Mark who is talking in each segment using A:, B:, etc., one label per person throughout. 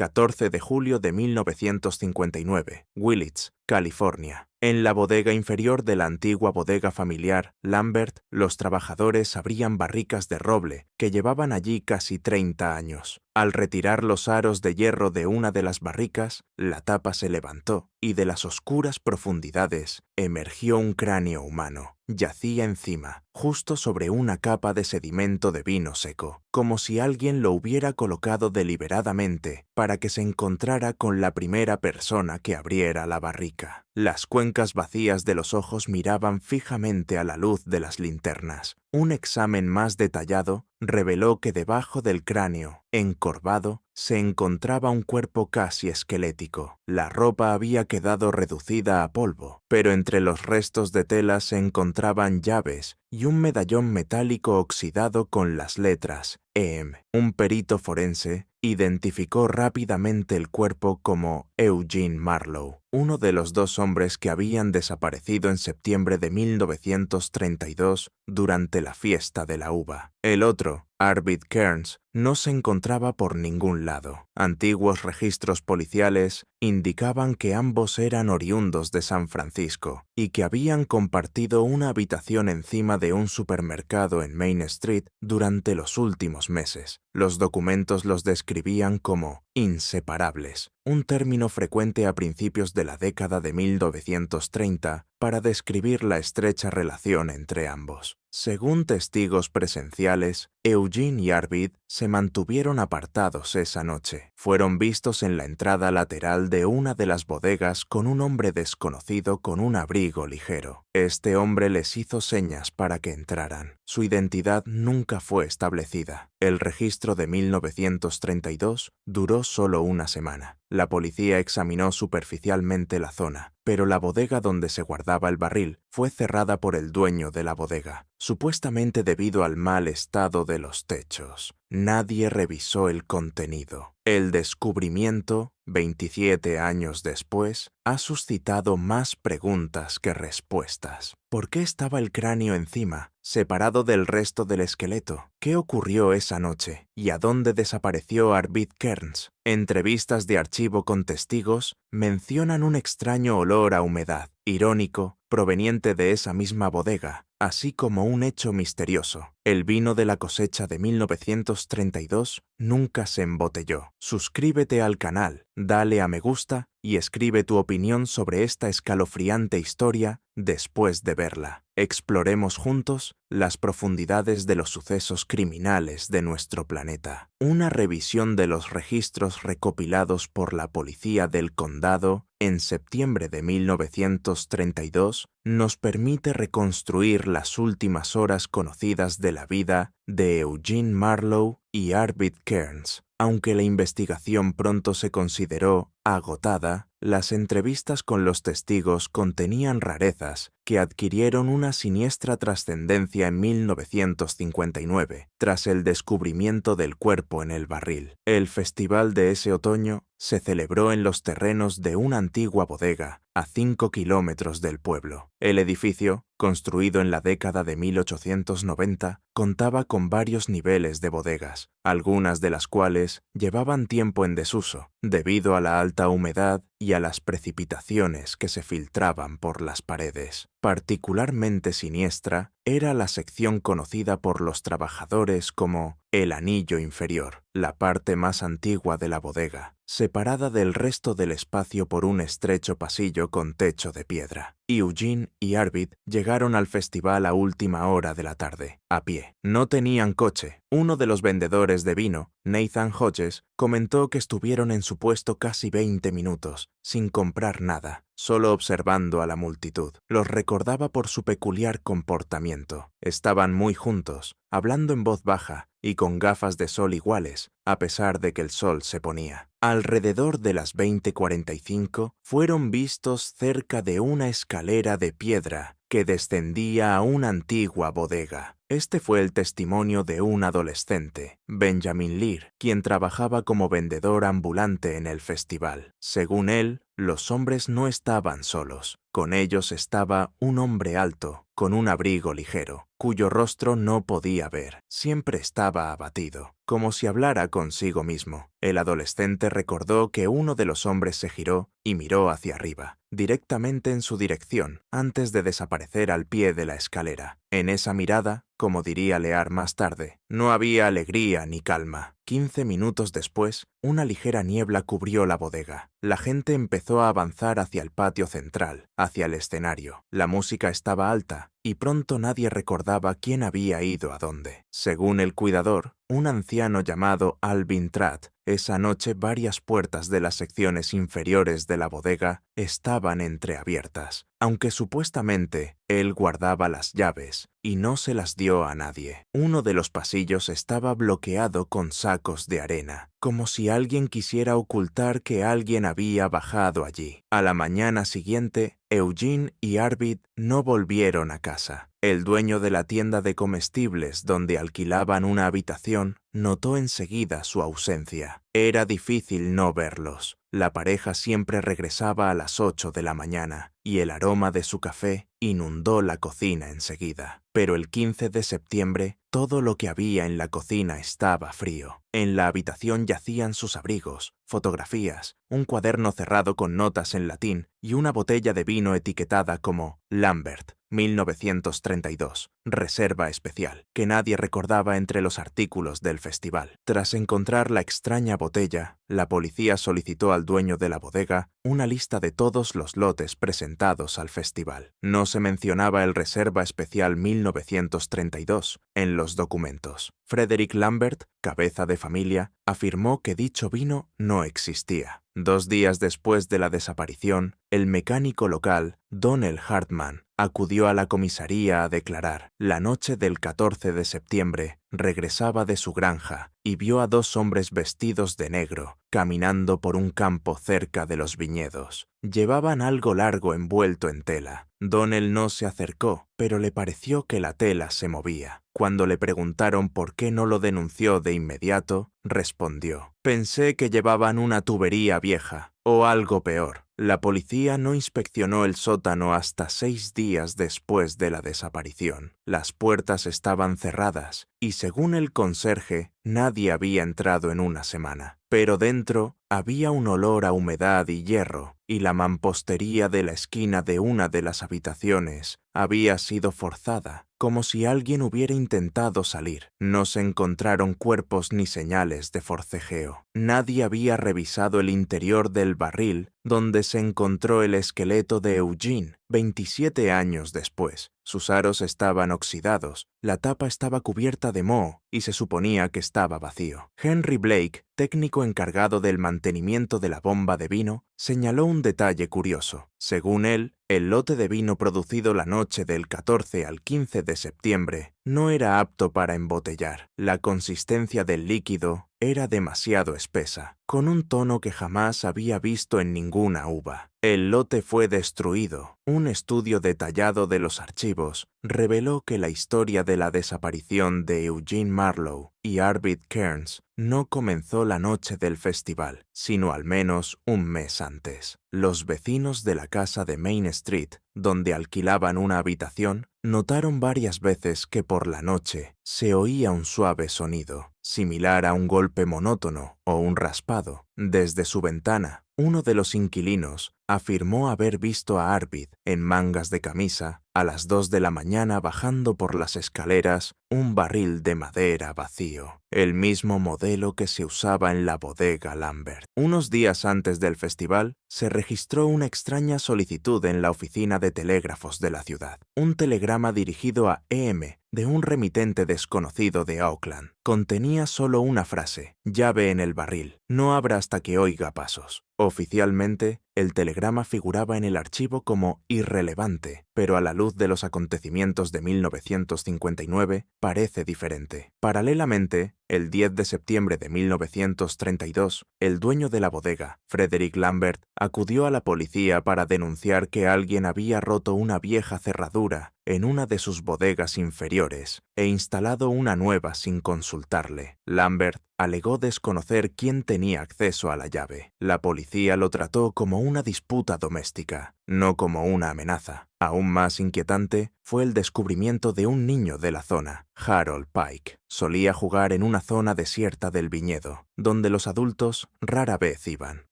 A: 14 de julio de 1959, Willits, California. En la bodega inferior de la antigua bodega familiar Lambert, los trabajadores abrían barricas de roble que llevaban allí casi 30 años. Al retirar los aros de hierro de una de las barricas, la tapa se levantó y de las oscuras profundidades emergió un cráneo humano. Yacía encima, justo sobre una capa de sedimento de vino seco, como si alguien lo hubiera colocado deliberadamente para que se encontrara con la primera persona que abriera la barrica. Las cuencas vacías de los ojos miraban fijamente a la luz de las linternas. Un examen más detallado reveló que debajo del cráneo, encorvado, se encontraba un cuerpo casi esquelético. La ropa había quedado reducida a polvo, pero entre los restos de tela se encontraban llaves y un medallón metálico oxidado con las letras EM. Un perito forense identificó rápidamente el cuerpo como Eugene Marlowe, uno de los dos hombres que habían desaparecido en septiembre de 1932 durante la fiesta de la uva. El otro, Arvid Kearns, no se encontraba por ningún lado. Antiguos registros policiales indicaban que ambos eran oriundos de San Francisco y que habían compartido una habitación encima de un supermercado en Main Street durante los últimos meses. Los documentos los describían como inseparables, un término frecuente a principios de la década de 1930 para describir la estrecha relación entre ambos. Según testigos presenciales, Eugene y Arvid se mantuvieron apartados esa noche. Fueron vistos en la entrada lateral de una de las bodegas con un hombre desconocido con un abrigo ligero. Este hombre les hizo señas para que entraran. Su identidad nunca fue establecida. El registro de 1932 duró solo una semana. La policía examinó superficialmente la zona, pero la bodega donde se guardaba el barril fue cerrada por el dueño de la bodega, supuestamente debido al mal estado de los techos. Nadie revisó el contenido. El descubrimiento, 27 años después, ha suscitado más preguntas que respuestas. ¿Por qué estaba el cráneo encima, separado del resto del esqueleto? ¿Qué ocurrió esa noche? ¿Y a dónde desapareció Arvid Kearns? Entrevistas de archivo con testigos mencionan un extraño olor a humedad, irónico, proveniente de esa misma bodega, así como un hecho misterioso. El vino de la cosecha de 1932 nunca se embotelló. Suscríbete al canal, dale a me gusta y escribe tu opinión sobre esta escalofriante historia después de verla. Exploremos juntos las profundidades de los sucesos criminales de nuestro planeta. Una revisión de los registros recopilados por la policía del condado en septiembre de 1932 nos permite reconstruir las últimas horas conocidas de la vida de Eugene Marlowe y Arvid Kearns. Aunque la investigación pronto se consideró agotada, las entrevistas con los testigos contenían rarezas que adquirieron una siniestra trascendencia en 1959, tras el descubrimiento del cuerpo en el barril. El festival de ese otoño se celebró en los terrenos de una antigua bodega, a 5 kilómetros del pueblo. El edificio, construido en la década de 1890, contaba con varios niveles de bodegas, algunas de las cuales llevaban tiempo en desuso, debido a la alta humedad y a las precipitaciones que se filtraban por las paredes. Particularmente siniestra era la sección conocida por los trabajadores como el anillo inferior, la parte más antigua de la bodega, separada del resto del espacio por un estrecho pasillo con techo de piedra. Eugene y Arvid llegaron al festival a última hora de la tarde, a pie. No tenían coche. Uno de los vendedores de vino, Nathan Hodges, comentó que estuvieron en su puesto casi 20 minutos, sin comprar nada, solo observando a la multitud. Los recordaba por su peculiar comportamiento. Estaban muy juntos, hablando en voz baja y con gafas de sol iguales, a pesar de que el sol se ponía. Alrededor de las 20:45 fueron vistos cerca de una escalera de piedra que descendía a una antigua bodega. Este fue el testimonio de un adolescente, Benjamin Lear, quien trabajaba como vendedor ambulante en el festival. Según él, Los hombres no estaban solos. Con ellos estaba un hombre alto, con un abrigo ligero, cuyo rostro no podía ver. Siempre estaba abatido, como si hablara consigo mismo. El adolescente recordó que uno de los hombres se giró y miró hacia arriba, directamente en su dirección, antes de desaparecer al pie de la escalera. En esa mirada, como diría Lear más tarde, no había alegría ni calma. 15 minutos después, una ligera niebla cubrió la bodega. La gente empezó a avanzar hacia el patio central, hacia el escenario. La música estaba alta, y pronto nadie recordaba quién había ido a dónde. Según el cuidador, un anciano llamado Alvin Tratt, esa noche varias puertas de las secciones inferiores de la bodega estaban entreabiertas, aunque supuestamente él guardaba las llaves y no se las dio a nadie. Uno de los pasillos estaba bloqueado con sacos de arena, como si alguien quisiera ocultar que alguien había bajado allí. A la mañana siguiente, Eugene y Arvid no volvieron a casa. El dueño de la tienda de comestibles donde alquilaban una habitación notó enseguida su ausencia. Era difícil no verlos. La pareja siempre regresaba a las 8 de la mañana y el aroma de su café inundó la cocina enseguida. Pero el 15 de septiembre, todo lo que había en la cocina estaba frío. En la habitación yacían sus abrigos, fotografías, un cuaderno cerrado con notas en latín y una botella de vino etiquetada como Lambert, 1932, reserva especial, que nadie recordaba entre los artículos del festival. Tras encontrar la extraña botella, la policía solicitó al dueño de la bodega una lista de todos los lotes presentados al festival. No se mencionaba el reserva especial 1932 en los documentos. Frederick Lambert, cabeza de familia, afirmó que dicho vino no existía. 2 días después de la desaparición, el mecánico local, Donnell Hartman, acudió a la comisaría a declarar. La noche del 14 de septiembre, regresaba de su granja y vio a 2 hombres vestidos de negro, caminando por un campo cerca de los viñedos. Llevaban algo largo envuelto en tela. Donnell no se acercó, pero le pareció que la tela se movía. Cuando le preguntaron por qué no lo denunció de inmediato, respondió: «Pensé que llevaban una tubería vieja, o algo peor». La policía no inspeccionó el sótano hasta 6 días después de la desaparición. Las puertas estaban cerradas y, según el conserje, nadie había entrado en una semana. Pero dentro había un olor a humedad y hierro, y la mampostería de la esquina de una de las habitaciones había sido forzada, como si alguien hubiera intentado salir. No se encontraron cuerpos ni señales de forcejeo. Nadie había revisado el interior del barril donde se encontró el esqueleto de Eugene 27 años después. Sus aros estaban oxidados, la tapa estaba cubierta de moho y se suponía que estaba vacío. Henry Blake, técnico encargado del mantenimiento de la bomba de vino, señaló un detalle curioso. Según él, el lote de vino producido la noche del 14 al 15 de septiembre no era apto para embotellar. La consistencia del líquido era demasiado espesa, con un tono que jamás había visto en ninguna uva. El lote fue destruido. Un estudio detallado de los archivos reveló que la historia de la desaparición de Eugene Marlowe y Arvid Kearns no comenzó la noche del festival, sino al menos un mes antes. Los vecinos de la casa de Main Street, donde alquilaban una habitación, notaron varias veces que por la noche se oía un suave sonido, similar a un golpe monótono o un raspado. Desde su ventana, uno de los inquilinos afirmó haber visto a Arvid en mangas de camisa a las 2 de la mañana bajando por las escaleras un barril de madera vacío, el mismo modelo que se usaba en la bodega Lambert. Unos días antes del festival, se registró una extraña solicitud en la oficina de telégrafos de la ciudad. Un telegrama dirigido a EM de un remitente desconocido de Auckland. Contenía solo una frase: «Llave en el barril, no abra hasta que oiga pasos». Oficialmente, el telegrama figuraba en el archivo como irrelevante, pero a la luz de los acontecimientos de 1959 parece diferente. Paralelamente, el 10 de septiembre de 1932, el dueño de la bodega, Frederick Lambert, acudió a la policía para denunciar que alguien había roto una vieja cerradura en una de sus bodegas inferiores, e instalado una nueva sin consultarle. Lambert alegó desconocer quién tenía acceso a la llave. La policía lo trató como una disputa doméstica, no como una amenaza. Aún más inquietante fue el descubrimiento de un niño de la zona, Harold Pike. Solía jugar en una zona desierta del viñedo, donde los adultos rara vez iban.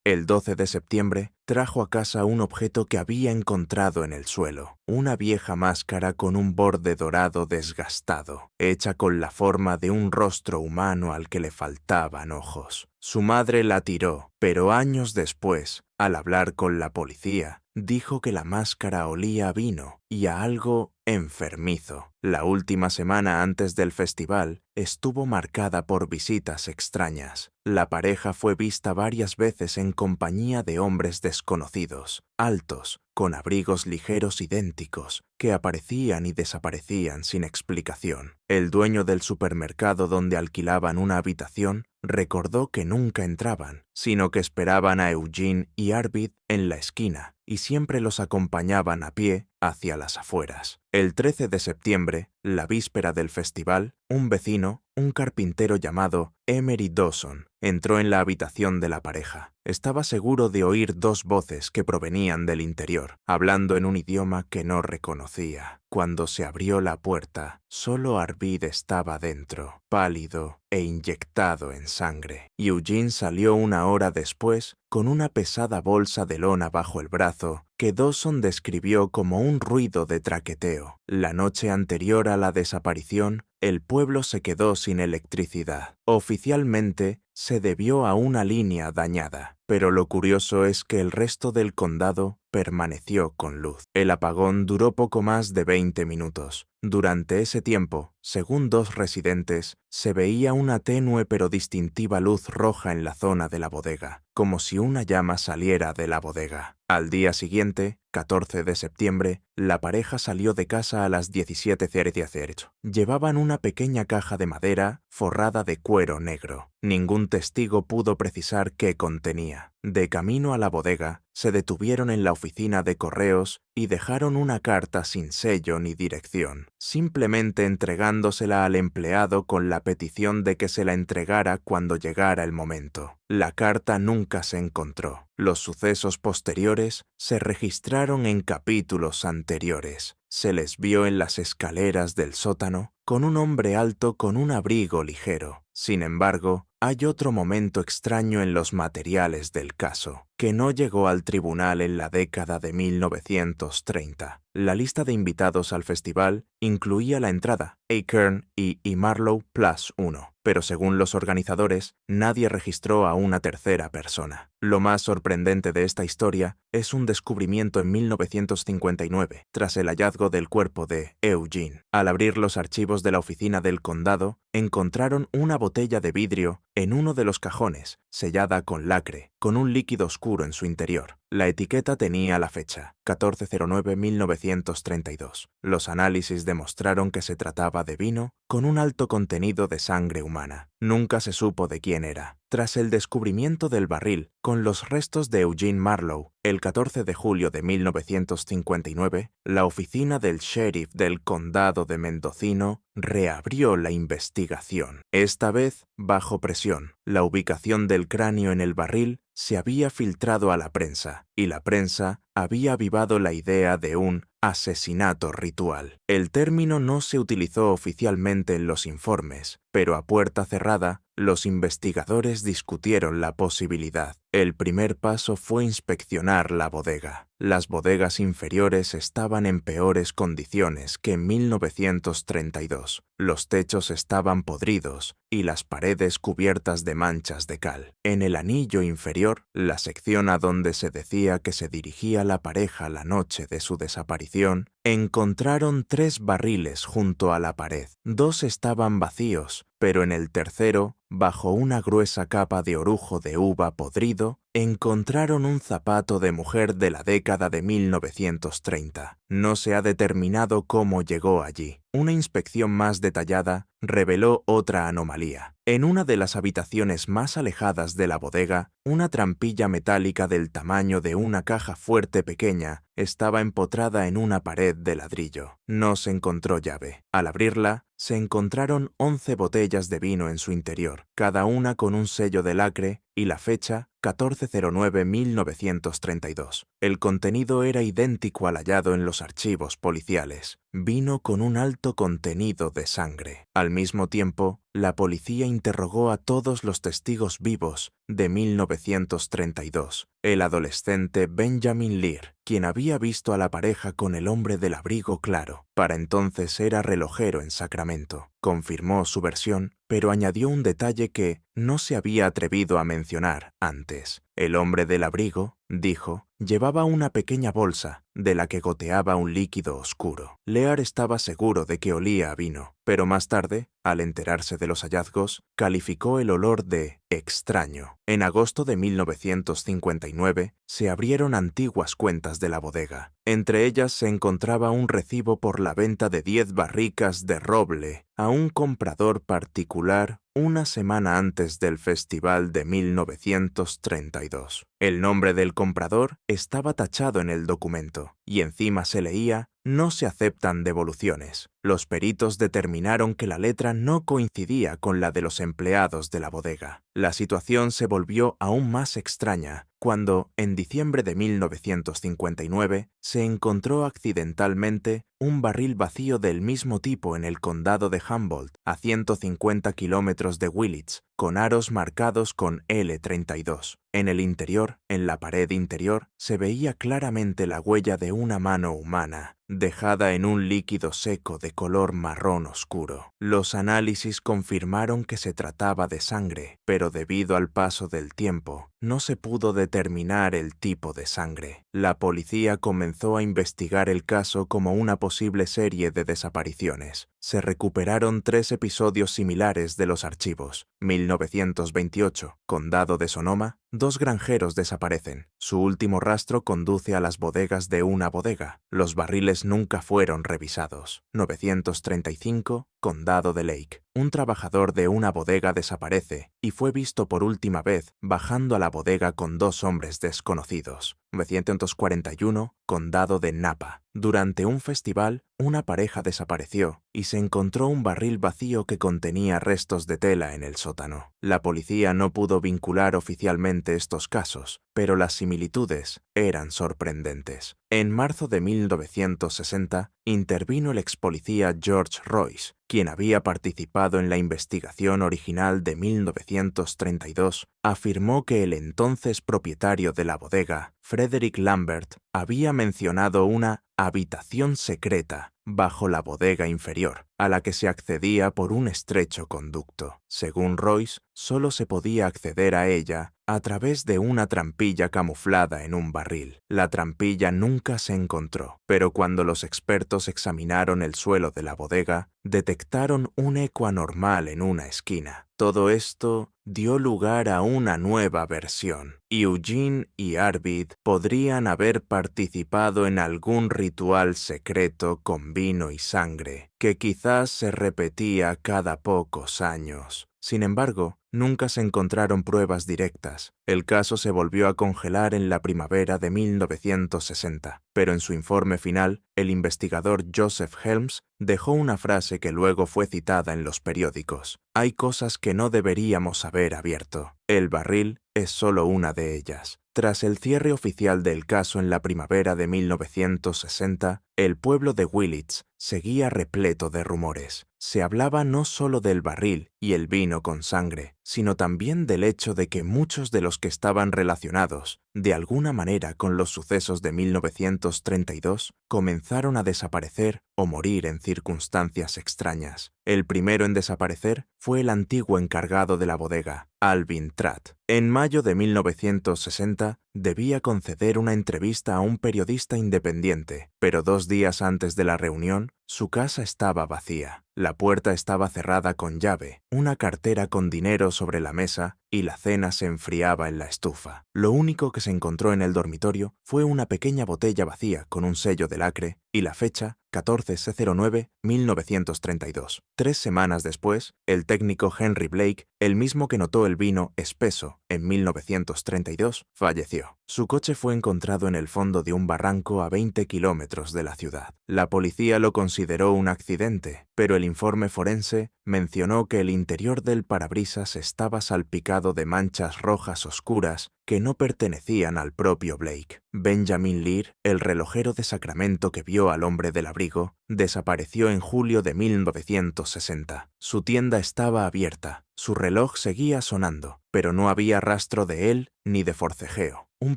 A: El 12 de septiembre trajo a casa un objeto que había encontrado en el suelo, una vieja máscara con un borde dorado desgastado, hecha con la forma de un rostro humano al que le faltaban ojos. Su madre la tiró, pero años después, al hablar con la policía, dijo que la máscara olía a vino y a algo enfermizo. La última semana antes del festival estuvo marcada por visitas extrañas. La pareja fue vista varias veces en compañía de hombres desconocidos, altos, con abrigos ligeros idénticos, que aparecían y desaparecían sin explicación. El dueño del supermercado donde alquilaban una habitación recordó que nunca entraban, sino que esperaban a Eugene y Arvid en la esquina y siempre los acompañaban a pie hacia las afueras. El 13 de septiembre, la víspera del festival, un vecino, un carpintero llamado Emery Dawson, entró en la habitación de la pareja. Estaba seguro de oír dos voces que provenían del interior, hablando en un idioma que no reconocía. Cuando se abrió la puerta, solo Arvid estaba dentro, pálido e inyectado en sangre. Eugene salió una hora después con una pesada bolsa de lona bajo el brazo que Dawson describió como un ruido de traqueteo. La noche anterior a la desaparición, el pueblo se quedó sin electricidad. Oficialmente, se debió a una línea dañada, pero lo curioso es que el resto del condado permaneció con luz. El apagón duró poco más de 20 minutos. Durante ese tiempo, según dos residentes, se veía una tenue pero distintiva luz roja en la zona de la bodega, como si una llama saliera de la bodega. Al día siguiente, 14 de septiembre, la pareja salió de casa a las 17:00. Llevaban una pequeña caja de madera forrada de cuero negro. Ningún testigo pudo precisar qué contenía. De camino a la bodega, se detuvieron en la oficina de correos y dejaron una carta sin sello ni dirección, simplemente entregándosela al empleado con la petición de que se la entregara cuando llegara el momento. La carta nunca se encontró. Los sucesos posteriores se registraron en capítulos anteriores. Se les vio en las escaleras del sótano con un hombre alto con un abrigo ligero. Sin embargo, hay otro momento extraño en los materiales del caso, que no llegó al tribunal en la década de 1930. La lista de invitados al festival incluía la entrada, Ahearn y Marlowe Plus 1, pero según los organizadores, nadie registró a una tercera persona. Lo más sorprendente de esta historia es un descubrimiento en 1959, tras el hallazgo del cuerpo de Eugene. Al abrir los archivos de la oficina del condado, encontraron una botella de vidrio en uno de los cajones, sellada con lacre, con un líquido oscuro en su interior. La etiqueta tenía la fecha, 14/09/1932. Los análisis demostraron que se trataba de vino con un alto contenido de sangre humana. Nunca se supo de quién era. Tras el descubrimiento del barril con los restos de Eugene Marlowe, el 14 de julio de 1959, la oficina del sheriff del condado de Mendocino reabrió la investigación. Esta vez bajo presión. La ubicación del cráneo en el barril se había filtrado a la prensa, y la prensa había avivado la idea de un asesinato ritual. El término no se utilizó oficialmente en los informes, pero a puerta cerrada, los investigadores discutieron la posibilidad. El primer paso fue inspeccionar la bodega. Las bodegas inferiores estaban en peores condiciones que en 1932. Los techos estaban podridos y las paredes cubiertas de manchas de cal. En el anillo inferior, la sección a donde se decía que se dirigía la pareja la noche de su desaparición, encontraron 3 barriles junto a la pared. 2 estaban vacíos, pero en el tercero, bajo una gruesa capa de orujo de uva podrido, encontraron un zapato de mujer de la década de 1930. No se ha determinado cómo llegó allí. Una inspección más detallada reveló otra anomalía. En una de las habitaciones más alejadas de la bodega, una trampilla metálica del tamaño de una caja fuerte pequeña estaba empotrada en una pared de ladrillo. No se encontró llave. Al abrirla, se encontraron 11 botellas de vino en su interior, cada una con un sello de lacre y la fecha 1409-1932. El contenido era idéntico al hallado en los archivos policiales. Vino con un alto contenido de sangre. Al mismo tiempo, la policía interrogó a todos los testigos vivos de 1932. El adolescente Benjamin Lear, quien había visto a la pareja con el hombre del abrigo claro. Para entonces era relojero en Sacramento. Confirmó su versión, pero añadió un detalle que no se había atrevido a mencionar antes. El hombre del abrigo, dijo, llevaba una pequeña bolsa de la que goteaba un líquido oscuro. Lear estaba seguro de que olía a vino, pero más tarde, al enterarse de los hallazgos, calificó el olor de extraño. En agosto de 1959 se abrieron antiguas cuentas de la bodega. Entre ellas se encontraba un recibo por la venta de 10 barricas de roble a un comprador particular una semana antes del festival de 1932. El nombre del comprador estaba tachado en el documento y encima se leía: no se aceptan devoluciones. Los peritos determinaron que la letra no coincidía con la de los empleados de la bodega. La situación se volvió aún más extraña cuando, en diciembre de 1959, se encontró accidentalmente un barril vacío del mismo tipo en el condado de Humboldt, a 150 kilómetros de Willits, con aros marcados con L32. En el interior, en la pared interior, se veía claramente la huella de una mano humana, dejada en un líquido seco de color marrón oscuro. Los análisis confirmaron que se trataba de sangre, pero debido al paso del tiempo, no se pudo determinar el tipo de sangre. La policía comenzó a investigar el caso como una posible serie de desapariciones. Se recuperaron 3 episodios similares de los archivos. 1928, Condado de Sonoma, 2 granjeros desaparecen. Su último rastro conduce a las bodegas de una bodega. Los barriles nunca fueron revisados. 935, Condado de Lake. Un trabajador de una bodega desaparece y fue visto por última vez bajando a la bodega con 2 hombres desconocidos. 941, Condado de Napa. Durante un festival, una pareja desapareció y se encontró un barril vacío que contenía restos de tela en el sótano. La policía no pudo vincular oficialmente estos casos, pero las similitudes eran sorprendentes. En marzo de 1960, intervino el expolicía George Royce, quien había participado en la investigación original de 1932, afirmó que el entonces propietario de la bodega, Frederick Lambert, había mencionado una habitación secreta bajo la bodega inferior, a la que se accedía por un estrecho conducto. Según Royce, solo se podía acceder a ella a través de una trampilla camuflada en un barril. La trampilla nunca se encontró, pero cuando los expertos examinaron el suelo de la bodega, detectaron un eco anormal en una esquina. Todo esto dio lugar a una nueva versión. Eugene y Arvid podrían haber participado en algún ritual secreto con vino y sangre, que quizás se repetía cada pocos años. Sin embargo, nunca se encontraron pruebas directas. El caso se volvió a congelar en la primavera de 1960, pero en su informe final, el investigador Joseph Helms dejó una frase que luego fue citada en los periódicos. Hay cosas que no deberíamos haber abierto. El barril es solo una de ellas. Tras el cierre oficial del caso en la primavera de 1960, el pueblo de Willits seguía repleto de rumores. Se hablaba no solo del barril y el vino con sangre, sino también del hecho de que muchos de los que estaban relacionados, de alguna manera con los sucesos de 1932, comenzaron a desaparecer o morir en circunstancias extrañas. El primero en desaparecer fue el antiguo encargado de la bodega, Alvin Tratt. En mayo de 1960, debía conceder una entrevista a un periodista independiente, pero 2 días antes de la reunión, su casa estaba vacía. La puerta estaba cerrada con llave, una cartera con dinero sobre la mesa y la cena se enfriaba en la estufa. Lo único que se encontró en el dormitorio fue una pequeña botella vacía con un sello de lacre y la fecha 14/09/1932. 3 semanas después, el técnico Henry Blake, el mismo que notó el vino espeso en 1932, falleció. Su coche fue encontrado en el fondo de un barranco a 20 kilómetros de la ciudad. La policía lo consideró un accidente, pero el informe forense mencionó que el interior del parabrisas estaba salpicado de manchas rojas oscuras que no pertenecían al propio Blake. Benjamin Lear, el relojero de Sacramento que vio al hombre del abrigo, desapareció en julio de 1960. Su tienda estaba abierta, su reloj seguía sonando, pero no había rastro de él ni de forcejeo. Un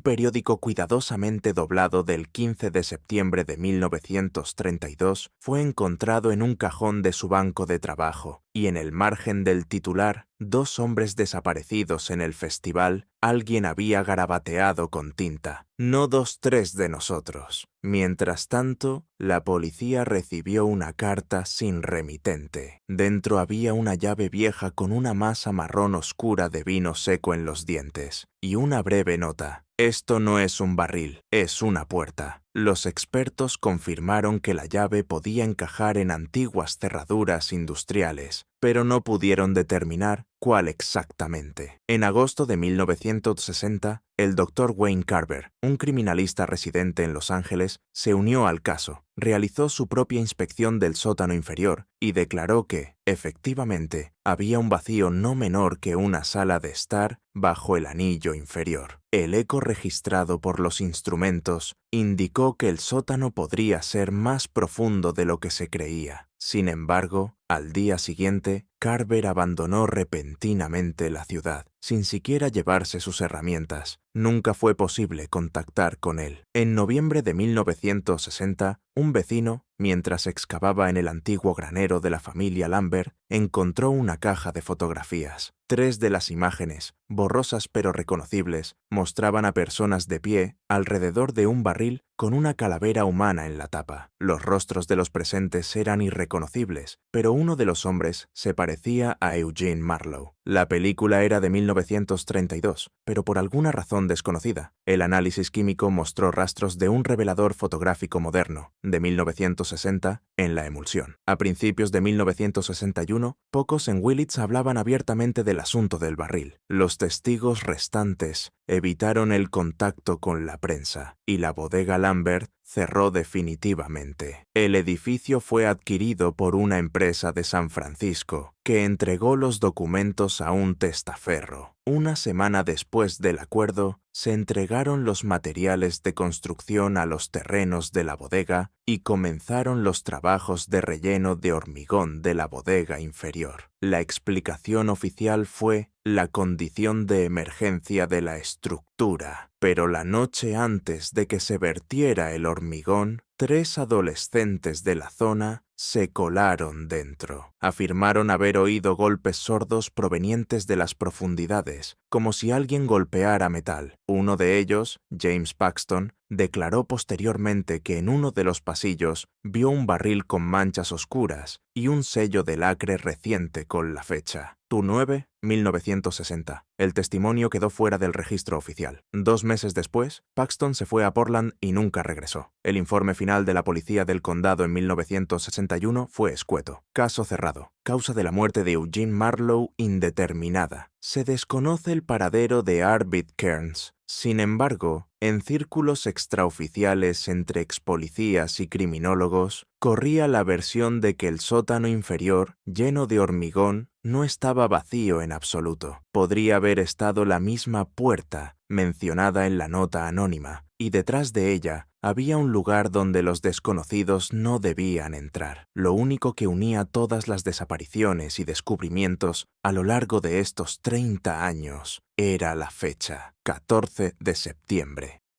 A: periódico cuidadosamente doblado del 15 de septiembre de 1932 fue encontrado en un cajón de su banco de trabajo, y en el margen del titular, 2 hombres desaparecidos en el festival, alguien había garabateado con tinta. No 2-3 de nosotros. Mientras tanto, la policía recibió una carta sin remitente. Dentro había una llave vieja con una masa marrón oscura de vino seco en los dientes, y una breve nota. Esto no es un barril, es una puerta. Los expertos confirmaron que la llave podía encajar en antiguas cerraduras industriales, pero no pudieron determinar cuál exactamente. En agosto de 1960, el Dr. Wayne Carver, un criminalista residente en Los Ángeles, se unió al caso, realizó su propia inspección del sótano inferior y declaró que, efectivamente, había un vacío no menor que una sala de estar bajo el anillo inferior. El eco registrado por los instrumentos indicó que el sótano podría ser más profundo de lo que se creía. Sin embargo, al día siguiente, Carver abandonó repentinamente la ciudad, sin siquiera llevarse sus herramientas. Nunca fue posible contactar con él. En noviembre de 1960, un vecino, mientras excavaba en el antiguo granero de la familia Lambert, encontró una caja de fotografías. 3 de las imágenes, borrosas pero reconocibles, mostraban a personas de pie alrededor de un barril con una calavera humana en la tapa. Los rostros de los presentes eran irreconocibles, pero uno de los hombres se parecía a Eugene Marlowe. La película era de 1932, pero por alguna razón desconocida, el análisis químico mostró rastros de un revelador fotográfico moderno, de 1960, en la emulsión. A principios de 1961, pocos en Willits hablaban abiertamente del asunto del barril. Los testigos restantes evitaron el contacto con la prensa, y la bodega Lambert cerró definitivamente. El edificio fue adquirido por una empresa de San Francisco, que entregó los documentos a un testaferro. Una semana después del acuerdo, se entregaron los materiales de construcción a los terrenos de la bodega y comenzaron los trabajos de relleno de hormigón de la bodega inferior. La explicación oficial fue la condición de emergencia de la estructura. Pero la noche antes de que se vertiera el hormigón, 3 adolescentes de la zona se colaron dentro. Afirmaron haber oído golpes sordos provenientes de las profundidades, como si alguien golpeara metal. Uno de ellos, James Paxton, declaró posteriormente que en uno de los pasillos vio un barril con manchas oscuras y un sello de lacre reciente con la fecha. Tu 9, 1960. El testimonio quedó fuera del registro oficial. 2 meses después, Paxton se fue a Portland y nunca regresó. El informe final de la policía del condado en 1961 fue escueto. Caso cerrado. Causa de la muerte de Eugene Marlowe indeterminada. Se desconoce el paradero de Arvid Kearns. Sin embargo, en círculos extraoficiales entre expolicías y criminólogos, corría la versión de que el sótano inferior, lleno de hormigón, no estaba vacío en absoluto. Podría haber estado la misma puerta mencionada en la nota anónima, y detrás de ella había un lugar donde los desconocidos no debían entrar. Lo único que unía todas las desapariciones y descubrimientos a lo largo de estos 30 años era la fecha, 14 de septiembre.